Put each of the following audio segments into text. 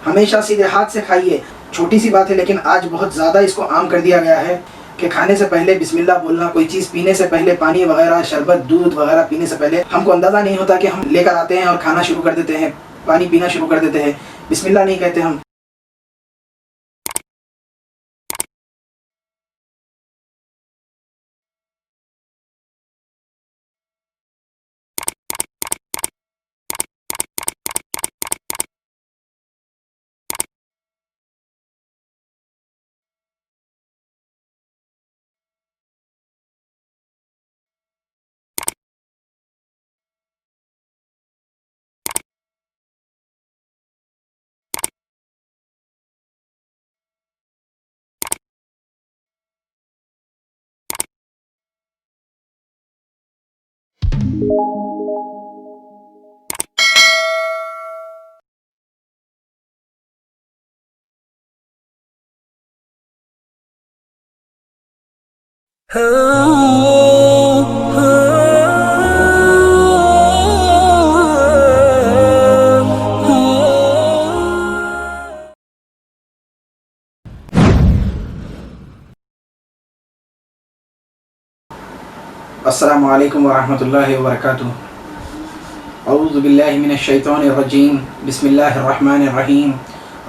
ہمیشہ سیدھے ہاتھ سے کھائیے. چھوٹی سی بات ہے لیکن آج بہت زیادہ اس کو عام کر دیا گیا ہے کہ کھانے سے پہلے بسم اللہ بولنا، کوئی چیز پینے سے پہلے، پانی وغیرہ، شربت، دودھ وغیرہ پینے سے پہلے ہم کو اندازہ نہیں ہوتا کہ ہم لے کر آتے ہیں اور کھانا شروع کر دیتے ہیں، پانی پینا شروع کر دیتے ہیں، بسم اللہ نہیں کہتے ہم. السلام علیکم ورحمۃ اللہ وبرکاتہ. اعوذ باللہ من الشیطان الرجیم. بسم اللہ الرحمن الرحیم.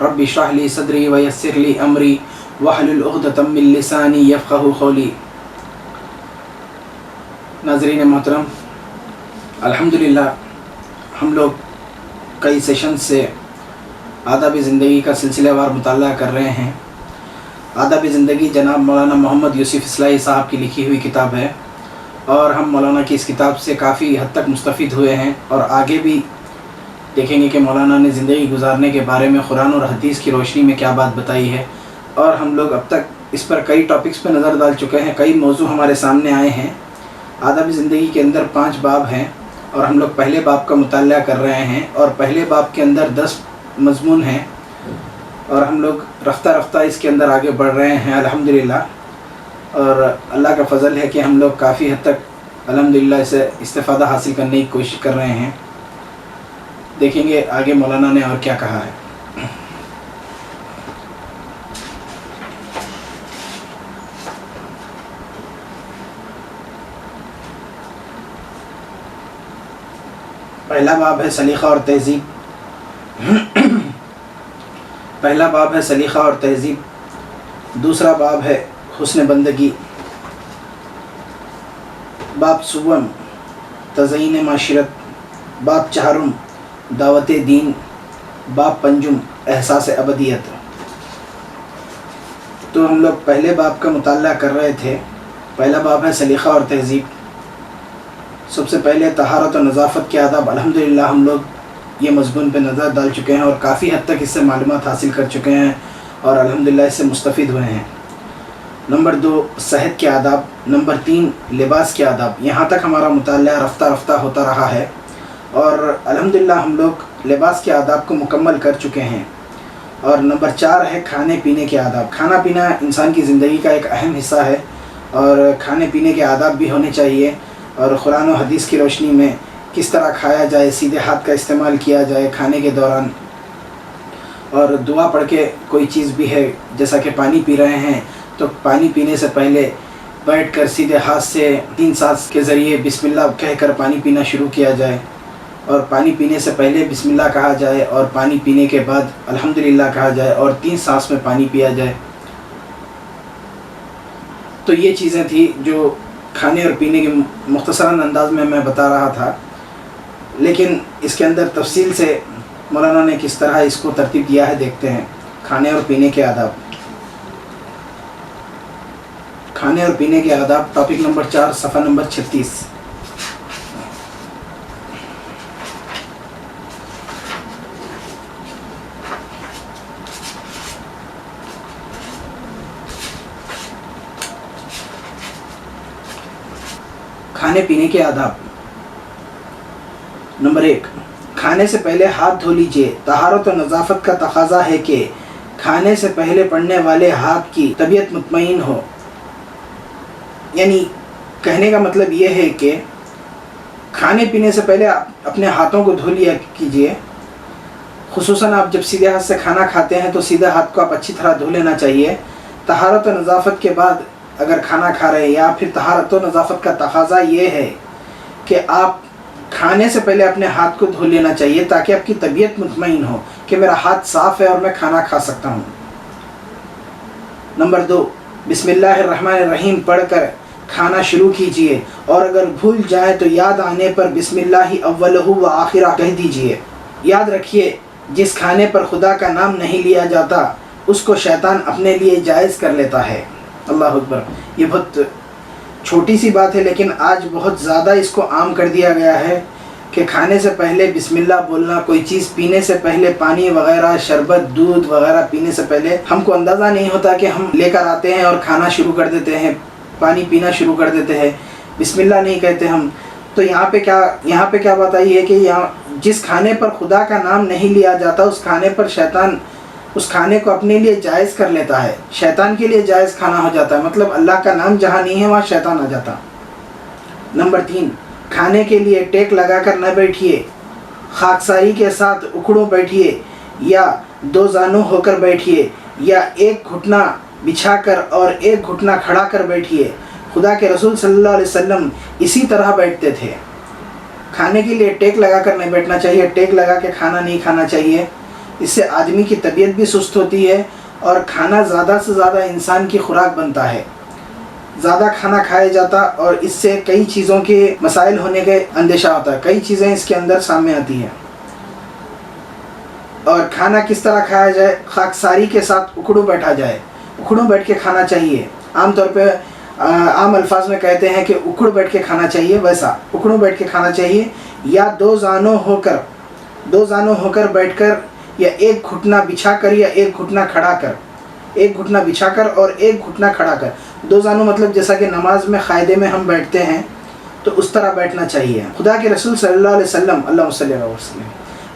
رب اشرح لی صدری ویسر لی امری واحلل عقدۃ من لسانی یفقہوا قولی. ناظرین محترم، الحمدللہ ہم لوگ کئی سیشن سے آداب زندگی کا سلسلہ وار مطالعہ کر رہے ہیں. آداب زندگی جناب مولانا محمد یوسف اصلاحی صاحب کی لکھی ہوئی کتاب ہے اور ہم مولانا کی اس کتاب سے کافی حد تک مستفید ہوئے ہیں اور آگے بھی دیکھیں گے کہ مولانا نے زندگی گزارنے کے بارے میں قرآن اور حدیث کی روشنی میں کیا بات بتائی ہے. اور ہم لوگ اب تک اس پر کئی ٹاپکس پہ نظر ڈال چکے ہیں، کئی موضوع ہمارے سامنے آئے ہیں. آداب زندگی کے اندر 5 باب ہیں اور ہم لوگ پہلے باب کا مطالعہ کر رہے ہیں اور پہلے باب کے اندر 10 مضمون ہیں اور ہم لوگ رفتہ رفتہ اس کے اندر آگے بڑھ رہے ہیں الحمدللہ. اور اللہ کا فضل ہے کہ ہم لوگ کافی حد تک الحمدللہ اسے استفادہ حاصل کرنے کی کوشش کر رہے ہیں. دیکھیں گے آگے مولانا نے اور کیا کہا ہے. پہلا باب ہے سلیقہ اور تہذیب. پہلا باب ہے سلیقہ اور تہذیب. دوسرا باب ہے حسن بندگی. باب سوم تزئین معاشرت. باب چہارم دعوت دین. باب پنجم احساس ابدیت. تو ہم لوگ پہلے باب کا مطالعہ کر رہے تھے. پہلا باب ہے سلیقہ اور تہذیب. سب سے پہلے طہارت و نظافت کے آداب. الحمدللہ ہم لوگ یہ مضمون پہ نظر ڈال چکے ہیں اور کافی حد تک اس سے معلومات حاصل کر چکے ہیں اور الحمدللہ اس سے مستفید ہوئے ہیں. نمبر 2 صحت کے آداب. نمبر 3 لباس کے آداب. یہاں تک ہمارا مطالعہ رفتہ رفتہ ہوتا رہا ہے اور الحمدللہ ہم لوگ لباس کے آداب کو مکمل کر چکے ہیں. اور نمبر 4 ہے کھانے پینے کے آداب. کھانا پینا انسان کی زندگی کا ایک اہم حصہ ہے اور کھانے پینے کے آداب بھی ہونے چاہیے اور قرآن و حدیث کی روشنی میں کس طرح کھایا جائے، سیدھے ہاتھ کا استعمال کیا جائے کھانے کے دوران. اور دعا پڑھ کے کوئی چیز بھی ہے، جیسا کہ پانی پی رہے ہیں تو پانی پینے سے پہلے بیٹھ کر سیدھے ہاتھ سے 3 سانس کے ذریعے بسم اللہ کہہ کر پانی پینا شروع کیا جائے اور پانی پینے سے پہلے بسم اللہ کہا جائے اور پانی پینے کے بعد الحمدللہ کہا جائے اور 3 سانس میں پانی پیا جائے. تو یہ چیزیں تھیں جو کھانے اور پینے کے مختصراً انداز میں بتا رہا تھا، لیکن اس کے اندر تفصیل سے مولانا نے کس طرح اس کو ترتیب دیا ہے دیکھتے ہیں. کھانے اور پینے کے آداب. کھانے اور پینے کے آداب ٹاپک نمبر 4 صفحہ نمبر 36. کھانے پینے کے آداب. نمبر 1 کھانے سے پہلے ہاتھ دھو لیجئے. طہارت و نظافت کا تقاضا ہے کہ کھانے سے پہلے پڑنے والے ہاتھ کی طبیعت مطمئن ہو. یعنی کہنے کا مطلب یہ ہے کہ کھانے پینے سے پہلے اپنے ہاتھوں کو دھو لیا کیجئے. خصوصاً آپ جب سیدھے ہاتھ سے کھانا کھاتے ہیں تو سیدھے ہاتھ کو آپ اچھی طرح دھو لینا چاہیے۔ طہارت و نظافت کے بعد اگر کھانا کھا رہے ہیں، یا پھر طہارت و نظافت کا تقاضا یہ ہے کہ آپ کھانے سے پہلے اپنے ہاتھ کو دھو لینا چاہیے، تاکہ آپ کی طبیعت مطمئن ہو کہ میرا ہاتھ صاف ہے اور میں کھانا کھا سکتا ہوں۔ نمبر 2، بسم اللہ الرحمن الرحیم پڑھ کر کھانا شروع کیجئے، اور اگر بھول جائیں تو یاد آنے پر بسم اللہ اولہ و آخرہ کہہ دیجئے۔ یاد رکھیے، جس کھانے پر خدا کا نام نہیں لیا جاتا اس کو شیطان اپنے لیے جائز کر لیتا ہے۔ اللہ اکبر۔ یہ بہت چھوٹی سی بات ہے، لیکن آج بہت زیادہ اس کو عام کر دیا گیا ہے کہ کھانے سے پہلے بسم اللہ بولنا، کوئی چیز پینے سے پہلے، پانی وغیرہ، شربت، دودھ وغیرہ پینے سے پہلے ہم کو اندازہ نہیں ہوتا کہ ہم لے کر آتے ہیں اور کھانا شروع کر دیتے ہیں، پانی پینا شروع کر دیتے ہیں، بسم اللہ نہیں کہتے ہم۔ تو یہاں پہ کیا بات آئی ہے کہ یہاں جس کھانے پر خدا کا نام نہیں لیا جاتا اس کھانے پر شیطان اس کھانے کو اپنے لیے جائز کر لیتا ہے، شیطان کے لیے جائز کھانا ہو جاتا ہے، مطلب اللہ کا نام جہاں نہیں ہے وہاں شیطان آ جاتا۔ نمبر 3، کھانے کے لیے ٹیک لگا کر نہ بیٹھیے، خاکساری کے ساتھ اکڑوں بیٹھیے، یا دو زانو ہو کر بیٹھیے، یا ایک گھٹنا بچھا کر اور ایک گھٹنا کھڑا کر بیٹھیے۔ خدا کے رسول صلی اللہ علیہ وسلم اسی طرح بیٹھتے تھے۔ کھانے کے لیے ٹیک لگا کر نہیں بیٹھنا چاہیے، ٹیک لگا کے کھانا نہیں کھانا چاہیے، اس سے آدمی کی طبیعت بھی سست ہوتی ہے، اور کھانا زیادہ سے زیادہ انسان کی خوراک بنتا ہے، زیادہ کھانا کھایا جاتا اور اس سے کئی چیزوں کے مسائل ہونے کا اندیشہ ہوتا ہے، کئی چیزیں اس کے اندر سامنے آتی ہیں۔ اور کھانا کس طرح کھایا جائے؟ خاکساری کے ساتھ اکڑوں بیٹھا جائے، اکڑوں بیٹھ کے کھانا چاہیے۔ عام طور پہ عام الفاظ میں کہتے ہیں کہ اکڑ بیٹھ کے کھانا چاہیے، ویسا اکڑوں بیٹھ کے کھانا چاہیے، یا دو زانوں ہو کر بیٹھ کر، یا ایک گھٹنا بچھا کر، یا ایک گھٹنا کھڑا کر، ایک گھٹنا بچھا کر اور ایک گھٹنا کھڑا کر۔ دو زانوں مطلب جیسا کہ نماز میں قاعدے میں ہم بیٹھتے ہیں تو اس طرح بیٹھنا چاہیے۔ خدا کے رسول صلی اللہ علیہ وسلم، اللہم صلی اللہ علیہ وسلم،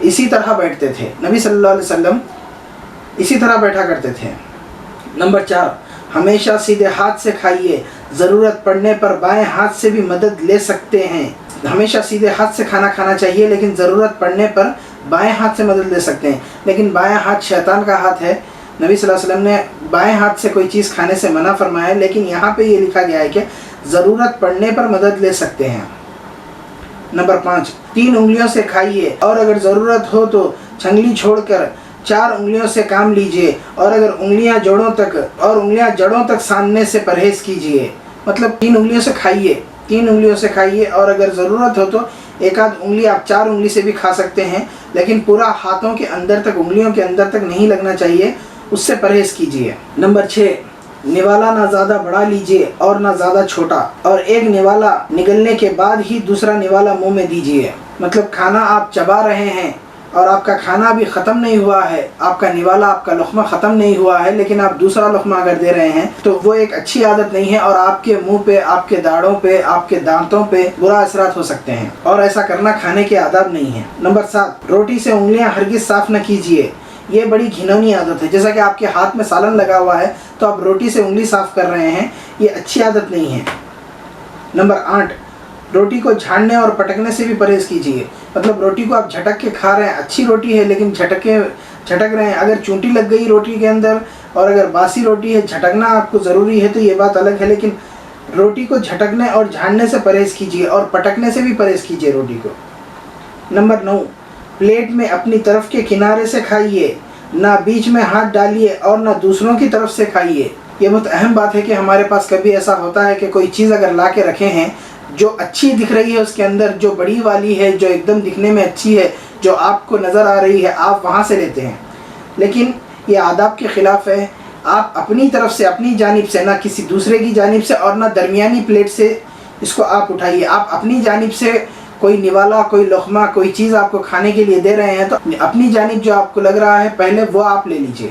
اسی طرح بیٹھتے تھے، نبی صلی اللہ علیہ وسلم اسی طرح بیٹھا کرتے تھے۔ نمبر 4، ہمیشہ سیدھے ہاتھ سے کھائیے، ضرورت پڑنے پر بائیں ہاتھ سے بھی مدد لے سکتے ہیں۔ ہمیشہ سیدھے ہاتھ سے کھانا کھانا چاہیے، لیکن ضرورت پڑنے پر بائیں ہاتھ سے مدد لے سکتے ہیں، لیکن بائیں ہاتھ شیطان کا ہاتھ ہے۔ نبی صلی اللہ علیہ وسلم نے بائیں ہاتھ سے کوئی چیز کھانے سے منع فرمایا ہے، لیکن یہاں پہ یہ لکھا گیا ہے کہ ضرورت پڑنے پر مدد لے سکتے ہیں۔ نمبر 5، 3 انگلیوں سے کھائیے، اور اگر ضرورت ہو تو چھنگلی چھوڑ کر 4 انگلیوں سے کام لیجئے، اور اگر انگلیاں جڑوں تک ساننے سے پرہیز کیجئے۔ مطلب 3 انگلیوں سے کھائیے، 3 انگلیوں سے کھائیے، اور اگر ضرورت ہو تو ایک آدھ انگلی آپ 4 انگلی سے بھی کھا سکتے ہیں، لیکن پورا ہاتھوں کے اندر تک، انگلیوں کے اندر تک نہیں لگنا چاہیے، اس سے پرہیز کیجئے۔ نمبر 6، نوالا نہ زیادہ بڑا لیجئے اور نہ زیادہ چھوٹا، اور ایک نوالا نگلنے کے بعد ہی دوسرا نوالا منہ میں دیجئے۔ مطلب کھانا آپ چبا رہے ہیں اور آپ کا کھانا بھی ختم نہیں ہوا ہے، آپ کا نوالا، آپ کا لقمہ ختم نہیں ہوا ہے، لیکن آپ دوسرا لقمہ اگر دے رہے ہیں تو وہ ایک اچھی عادت نہیں ہے، اور آپ کے منہ پہ، آپ کے داڑھوں پہ، آپ کے دانتوں پہ برا اثرات ہو سکتے ہیں، اور ایسا کرنا کھانے کے آداب نہیں ہے۔ نمبر 7، روٹی سے انگلیاں ہرگز صاف نہ کیجیے، یہ بڑی گھنونی عادت ہے۔ جیسا کہ آپ کے ہاتھ میں سالن لگا ہوا ہے تو آپ روٹی سے انگلی صاف کر رہے ہیں، یہ اچھی عادت نہیں ہے۔ نمبر 8، روٹی کو جھاڑنے اور پٹکنے سے بھی پرہیز کیجیے۔ مطلب روٹی کو آپ جھٹک کے کھا رہے ہیں، اچھی روٹی ہے لیکن جھٹک رہے ہیں، اگر چونٹی لگ گئی روٹی کے اندر، اور اگر باسی روٹی ہے، جھٹکنا آپ کو ضروری ہے تو یہ بات الگ ہے، لیکن روٹی کو جھٹکنے اور جھاڑنے سے پرہیز کیجیے، اور پٹکنے سے بھی پرہیز کیجیے روٹی کو۔ نمبر 9، پلیٹ میں اپنی طرف کے کنارے سے کھائیے، نہ بیچ میں ہاتھ ڈالیے اور نہ دوسروں کی طرف سے کھائیے۔ یہ بہت اہم بات ہے کہ ہمارے پاس کبھی ایسا ہوتا ہے کہ کوئی چیز اگر لا کے رکھے ہیں جو اچھی دکھ رہی ہے، اس کے اندر جو بڑی والی ہے، جو ایک دم دکھنے میں اچھی ہے، جو آپ کو نظر آ رہی ہے، آپ وہاں سے لیتے ہیں، لیکن یہ آداب کے خلاف ہے۔ آپ اپنی طرف سے، اپنی جانب سے، نہ کسی دوسرے کی جانب سے، اور نہ درمیانی پلیٹ سے اس کو آپ اٹھائیے۔ آپ اپنی جانب سے کوئی نوالا، کوئی لقمہ، کوئی چیز آپ کو کھانے کے لیے دے رہے ہیں تو اپنی جانب جو آپ کو لگ رہا ہے پہلے وہ آپ لے لیجئے۔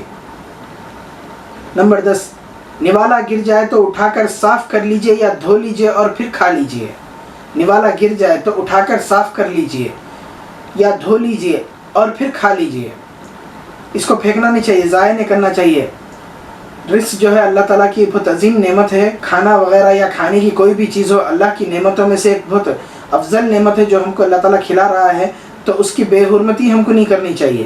نمبر 10، نوالا گر جائے تو اٹھا کر صاف کر لیجئے یا دھو لیجئے اور پھر کھا لیجئے۔ نوالا گر جائے تو اٹھا کر صاف کر لیجئے یا دھو لیجئے اور پھر کھا لیجئے۔ اس کو پھینکنا نہیں چاہیے، ضائع نہیں کرنا چاہیے۔ رزق جو ہے اللہ تعالیٰ کی بہت عظیم نعمت ہے، کھانا وغیرہ یا کھانے کی کوئی بھی چیز ہو، اللہ کی نعمتوں میں سے ایک بہت افضل نعمت ہے جو ہم کو اللہ تعالیٰ کھلا رہا ہے، تو اس کی بے حرمتی ہم کو نہیں کرنی چاہیے۔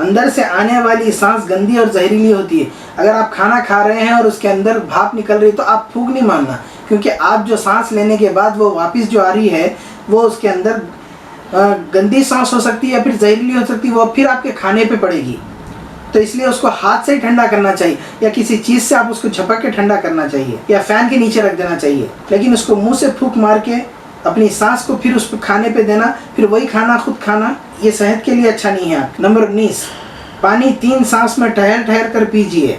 اندر سے آنے والی سانس گندی اور زہریلی ہوتی ہے. اگر آپ کھانا کھا رہے ہیں اور اس کے اندر بھاپ نکل رہی تو آپ پھونک نہیں مارنا، کیونکہ آپ جو سانس لینے کے بعد وہ واپس جو آ رہی ہے وہ اس کے اندر گندی سانس ہو سکتی ہے یا پھر زہریلی ہو سکتی ہے، وہ پھر آپ کے کھانے پہ پڑے گی. تو اس لیے اس کو ہاتھ سے ہی ٹھنڈا کرنا چاہیے، یا کسی چیز سے آپ اس کو جھپک کے ٹھنڈا کرنا چاہیے، یا فین کے نیچے رکھ دینا چاہیے. لیکن اس کو منہ سے پھونک مار کے اپنی سانس کو پھر اس پہ کھانے پہ دینا، پھر وہی کھانا خود کھانا، یہ صحت کے لیے اچھا نہیں ہے. نمبر 19، پانی 3 سانس میں ٹھہر ٹھہر کر پیجیے.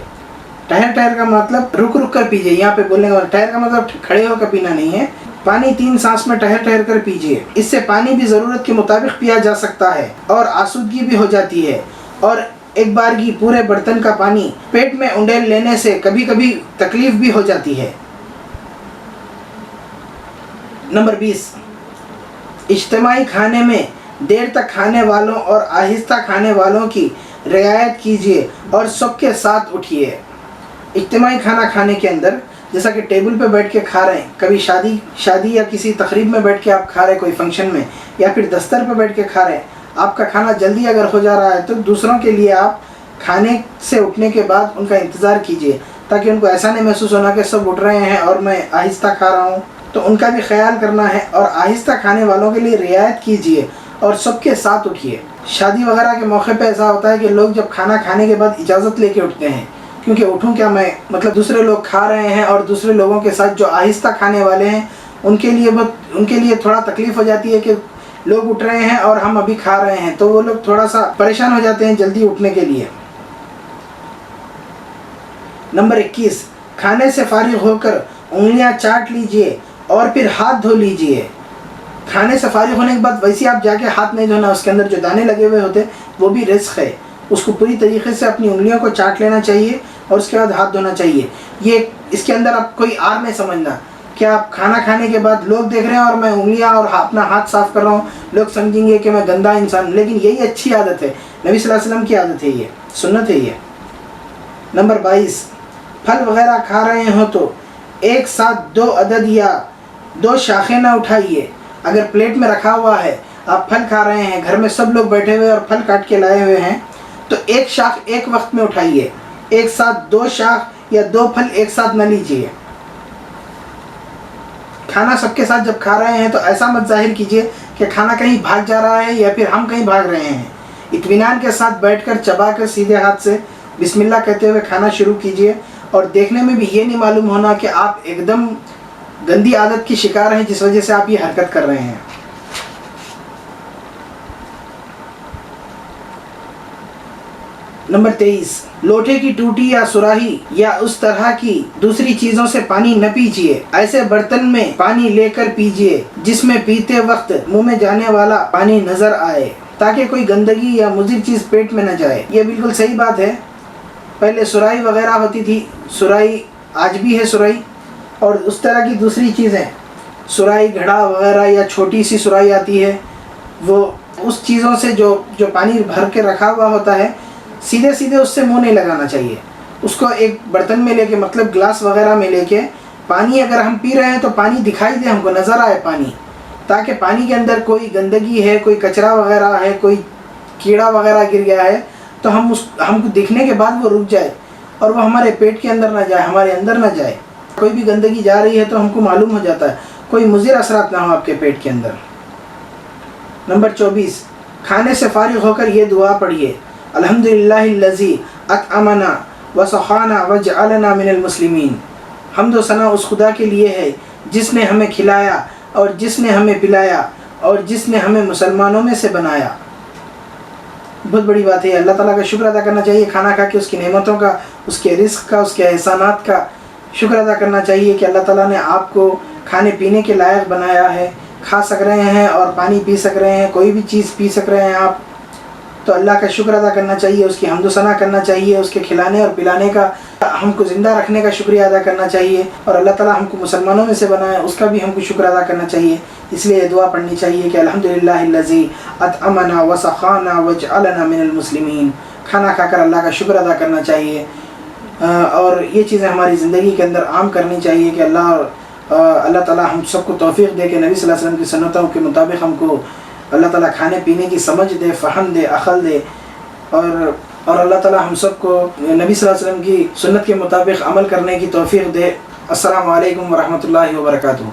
ٹھہر ٹھہر کا مطلب رک رک کر پیجیے. یہاں پہ بولنے کا ٹھہر کا مطلب کھڑے ہو کر پینا نہیں ہے. پانی 3 سانس میں ٹھہر ٹھہر کر پیجیے. اس سے پانی بھی ضرورت کے مطابق پیا جا سکتا ہے اور آسودگی بھی ہو جاتی ہے. اور ایک بار کی پورے برتن کا پانی پیٹ میں انڈیل لینے سے کبھی کبھی تکلیف بھی ہو جاتی ہے. نمبر 20، اجتماعی کھانے میں دیر تک کھانے والوں اور آہستہ کھانے والوں کی رعایت کیجیے اور سب کے ساتھ اٹھیے. اجتماعی کھانا کھانے کے اندر جیسا کہ ٹیبل پہ بیٹھ کے کھا رہے ہیں، کبھی شادی یا کسی تقریب میں بیٹھ کے آپ کھا رہے ہیں، کوئی فنکشن میں، یا پھر دستر پہ بیٹھ کے کھا رہے ہیں، آپ کا کھانا جلدی اگر ہو جا رہا ہے تو دوسروں کے لیے آپ کھانے سے اٹھنے کے بعد ان کا انتظار کیجیے، تاکہ ان کو ایسا نہیں محسوس ہونا کہ سب اٹھ رہے ہیں اور میں آہستہ کھا رہا ہوں. تو ان کا بھی خیال کرنا ہے، اور آہستہ کھانے والوں کے لیے رعایت کیجیے اور سب کے ساتھ اٹھیے. شادی وغیرہ کے موقع پہ ایسا ہوتا ہے کہ لوگ جب کھانا کھانے کے بعد اجازت لے کے اٹھتے ہیں، کیونکہ اٹھوں کیا میں، مطلب دوسرے لوگ کھا رہے ہیں اور دوسرے لوگوں کے ساتھ جو آہستہ کھانے والے ہیں ان کے لیے تھوڑا تکلیف ہو جاتی ہے کہ لوگ اٹھ رہے ہیں اور ہم ابھی کھا رہے ہیں، تو وہ لوگ تھوڑا سا پریشان ہو جاتے ہیں جلدی اٹھنے کے لیے. نمبر 21، کھانے سے فارغ ہو کر انگلیاں چاٹ لیجئے اور پھر ہاتھ دھو لیجئے. کھانے سے فارغ ہونے کے بعد ویسے آپ جا کے ہاتھ نہیں دھونا، اس کے اندر جو دانے لگے ہوئے ہوتے وہ بھی رزق ہے، اس کو پوری طریقے سے اپنی انگلیوں کو چاٹ لینا چاہیے اور اس کے بعد ہاتھ دھونا چاہیے. یہ اس کے اندر آپ کوئی آر نہیں سمجھنا کہ آپ کھانا کھانے کے بعد لوگ دیکھ رہے ہیں اور میں انگلیاں اور اپنا ہاتھ صاف کر رہا ہوں، لوگ سمجھیں گے کہ میں گندا انسان ہوں. لیکن یہی اچھی عادت ہے، نبی صلی اللہ علیہ وسلم کی عادت ہے، یہ سنت ہے یہ. نمبر 22، پھل وغیرہ کھا رہے ہوں تو ایک ساتھ 2 عدد یا 2 شاخیں نہ اٹھائیے. اگر پلیٹ میں رکھا ہوا ہے، آپ پھل کھا رہے ہیں، گھر میں سب لوگ بیٹھے ہوئے اور پھل کاٹ کے لائے ہوئے ہیں، تو ایک شاخ ایک وقت میں اٹھائیے. ایک ساتھ 2 شاخ یا 2 پھل ایک ساتھ نہ لیجیے. کھانا سب کے ساتھ جب کھا رہے ہیں تو ایسا مت ظاہر کیجیے کہ کھانا کہیں بھاگ جا رہا ہے یا پھر ہم کہیں بھاگ رہے ہیں. اطمینان کے ساتھ بیٹھ کر چبا کر سیدھے ہاتھ سے بسم اللہ کہتے ہوئے کھانا شروع کیجیے. اور دیکھنے میں بھی یہ نہیں معلوم ہونا کہ آپ ایک دم گندی عادت کی شکار ہیں جس وجہ سے آپ یہ حرکت کر رہے ہیں. نمبر 23، لوٹے کی ٹوٹی یا سراہی یا اس طرح کی دوسری چیزوں سے پانی نہ پیجیے. ایسے برتن میں پانی لے کر پیجیے جس میں پیتے وقت منہ میں جانے والا پانی نظر آئے، تاکہ کوئی گندگی یا مضر چیز پیٹ میں نہ جائے. یہ بالکل صحیح بات ہے. پہلے سراہی وغیرہ ہوتی تھی، سراہی آج بھی ہے سراہی، اور اس طرح کی دوسری چیزیں، سراہی گھڑا وغیرہ یا چھوٹی سی سراہی آتی ہے، وہ اس چیزوں سے جو پانی بھر کے رکھا ہوا ہوتا ہے، سیدھے سیدھے اس سے منہ نہیں لگانا چاہیے. اس کو ایک برتن میں لے کے، مطلب گلاس وغیرہ میں لے کے پانی اگر ہم پی رہے ہیں تو پانی دکھائی دے، ہم کو نظر آئے پانی، تاکہ پانی کے اندر کوئی گندگی ہے، کوئی کچرا وغیرہ ہے، کوئی کیڑا وغیرہ گر گیا ہے تو ہم کو دکھنے کے بعد وہ رک جائے اور وہ ہمارے پیٹ کے اندر نہ جائے، ہمارے اندر نہ جائے. کوئی بھی گندگی جا رہی ہے تو ہم کو معلوم ہو جاتا ہے، کوئی مضر اثرات نہ ہو آپ کے پیٹ کے اندر. نمبر 24، کھانے سے فارغ ہو کر یہ دعا پڑھیے: الحمدللہ الذی اطعمنا وسقانا وجعلنا من المسلمین. حمد و ثنا اس خدا کے لیے ہے جس نے ہمیں کھلایا اور جس نے ہمیں پلایا اور جس نے ہمیں مسلمانوں میں سے بنایا. بہت بڑی بات ہے. اللہ تعالیٰ کا شکر ادا کرنا چاہیے، کھانا کھا کے اس کی نعمتوں کا، اس کے رزق کا، اس کے احسانات کا شکر ادا کرنا چاہیے کہ اللہ تعالیٰ نے آپ کو کھانے پینے کے لائق بنایا ہے، کھا سک رہے ہیں اور پانی پی سک رہے ہیں، کوئی بھی چیز پی سک رہے ہیں آپ، تو اللہ کا شکر ادا کرنا چاہیے، اس کی حمد و ثنا کرنا چاہیے، اس کے کھلانے اور پلانے کا، ہم کو زندہ رکھنے کا شکریہ ادا کرنا چاہیے، اور اللہ تعالیٰ ہم کو مسلمانوں میں سے بنایا اس کا بھی ہم کو شکر ادا کرنا چاہیے. اس لیے یہ دعا پڑھنی چاہیے کہ الحمدللہ الذی اطعمنا وسقانا وجعلنا من المسلمین. کھانا کھا کر اللہ کا شکر ادا کرنا چاہیے، اور یہ چیزیں ہماری زندگی کے اندر عام کرنی چاہیے کہ اللہ تعالیٰ ہم سب کو توفیق دے کہ نبی صلی اللہ علیہ وسلم کی سنتوں کے مطابق ہم کو اللہ تعالیٰ کھانے پینے کی سمجھ دے، فہم دے، عقل دے. اور اللہ تعالی ہم سب کو نبی صلی اللہ علیہ وسلم کی سنت کے مطابق عمل کرنے کی توفیق دے۔ السلام علیکم ورحمۃ اللہ وبرکاتہ۔